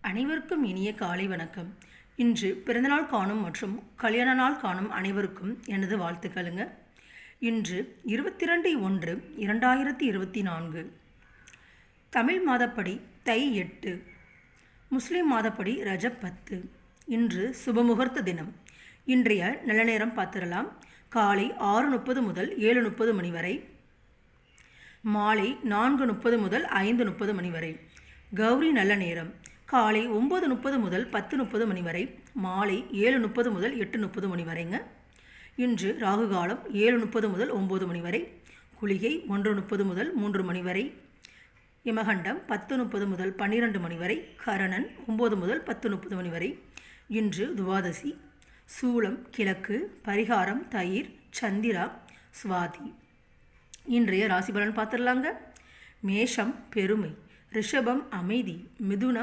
அனைவருக்கும் இனிய காலை வணக்கம். இன்று பிறந்தநாள் காணும் மற்றும் கல்யாண நாள் காணும் அனைவருக்கும் எனது வாழ்த்துக்களுங்க. இன்று 22/1/2024 தமிழ் மாதப்படி தை 8, முஸ்லிம் மாதப்படி ரஜப் 10. இன்று சுபமுகூர்த்த தினம். இன்றைய நல்ல நேரம் பார்த்துடலாம். காலை 6:30 முதல் 7:30 மணி வரை, மாலை 4:30 முதல் 5:30 மணி வரை. கௌரி நல்ல நேரம் காலை 9:30 முதல் 10:30 மணி வரை, மாலை 7:30 முதல் 8:30 மணி வரைங்க. இன்று ராகு காலம் 7:30 முதல் 9 மணி வரை, குளிகை 1:30 முதல் 3 மணி வரை, யமகண்டம் 10:30 முதல் 12 மணி வரை, கரணன் 9 முதல் 10:30 மணி வரை. இன்று துவாதசி. சூலம் கிழக்கு, பரிகாரம் தயிர், சந்திரா, சுவாதி. இன்றைய ராசி பலன் பார்த்துடலாங்க. மேஷம் பெருமை, ரிஷபம் அமைதி, மிதுனம்